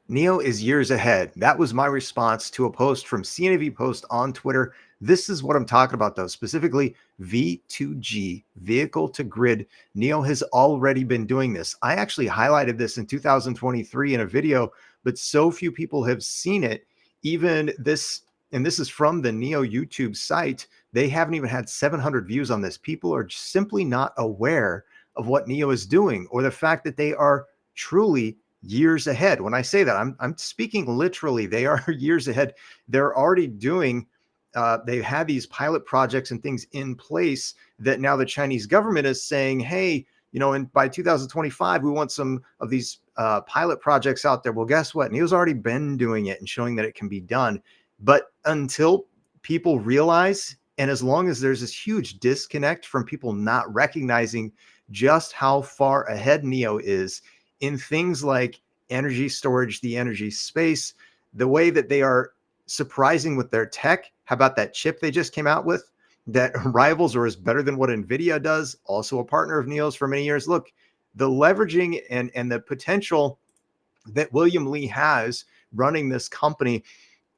NIO is years ahead. That was my response to a post from CNAV Post on Twitter. This is what I'm talking about, though, specifically V2G, vehicle to grid. NIO has already been doing this. I actually highlighted this in 2023 in a video, but so few people have seen it. Even this, and this is from the NIO YouTube site, they haven't even had 700 views on this. People are simply not aware of what NIO is doing or the fact that they are truly years ahead. When I say that, I'm speaking literally. They are years ahead. They're already doing. They've had these pilot projects and things in place that now the Chinese government is saying, hey, and by 2025, we want some of these pilot projects out there. Well, guess what? NIO's already been doing it and showing that it can be done. But until people realize, and as long as there's this huge disconnect from people not recognizing just how far ahead NIO is in things like energy storage, the energy space, the way that they are surprising with their tech. How about that chip they just came out with that rivals or is better than what NVIDIA does? Also a partner of NIO's for many years. Look, the leveraging and the potential that William Li has running this company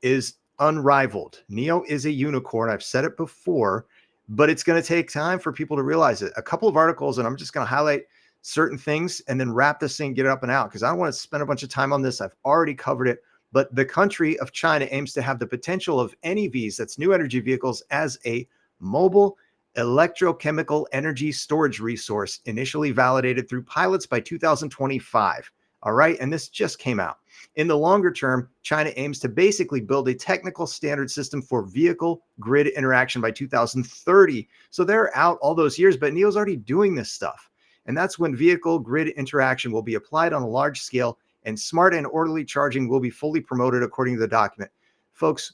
is unrivaled. NIO is a unicorn. I've said it before, but it's going to take time for people to realize it. A couple of articles, and I'm just going to highlight certain things and then wrap this thing, get it up and out, because I don't want to spend a bunch of time on this. I've already covered it. But the country of China aims to have the potential of NEVs, that's new energy vehicles, as a mobile electrochemical energy storage resource, initially validated through pilots by 2025. All right. And this just came out. In the longer term, China aims to basically build a technical standard system for vehicle grid interaction by 2030. So they're out all those years, but NIO's already doing this stuff. And that's when vehicle grid interaction will be applied on a large scale and smart and orderly charging will be fully promoted according to the document. Folks,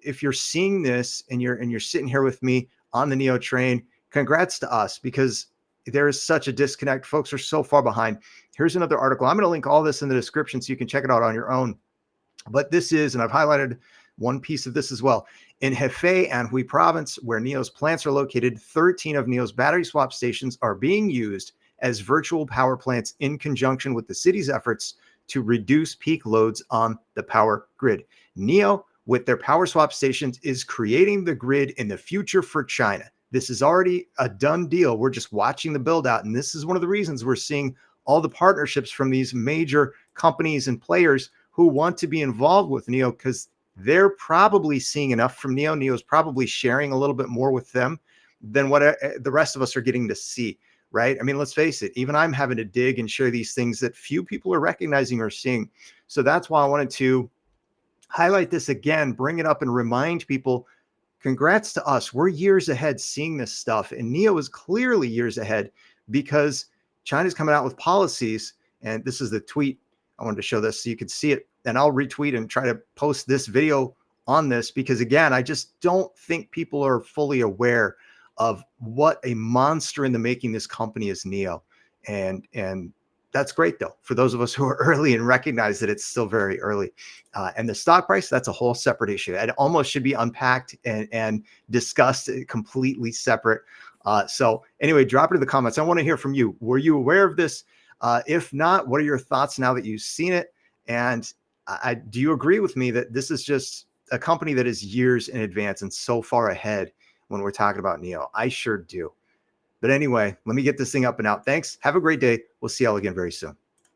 if you're seeing this and you're sitting here with me on the NIO train, congrats to us, because there is such a disconnect. Folks are so far behind. Here's another article. I'm going to link all this in the description so you can check it out on your own. But this is, and I've highlighted one piece of this as well. In Hefei, Anhui province, where NIO's plants are located, 13 of NIO's battery swap stations are being used as virtual power plants in conjunction with the city's efforts to reduce peak loads on the power grid. NIO, with their power swap stations, is creating the grid in the future for China. This is already a done deal. We're just watching the build out. And this is one of the reasons we're seeing all the partnerships from these major companies and players who want to be involved with NIO, because they're probably seeing enough from NIO. NIO's probably sharing a little bit more with them than what the rest of us are getting to see, right? I mean, let's face it, even I'm having to dig and share these things that few people are recognizing or seeing. So that's why I wanted to highlight this again, bring it up and remind people, congrats to us. We're years ahead seeing this stuff. And NIO is clearly years ahead because China's coming out with policies. And this is the tweet. I wanted to show this so you could see it. And I'll retweet and try to post this video on this, because again, I just don't think people are fully aware of what a monster in the making this company is, NIO. And that's great, though, for those of us who are early and recognize that it's still very early. And the stock price, that's a whole separate issue. It almost should be unpacked and discussed completely separate. So anyway, drop it in the comments. I want to hear from you. Were you aware of this? If not, what are your thoughts now that you've seen it? And do you agree with me that this is just a company that is years in advance and so far ahead when we're talking about NIO? I sure do. But anyway, let me get this thing up and out. Thanks. Have a great day. We'll see y'all again very soon.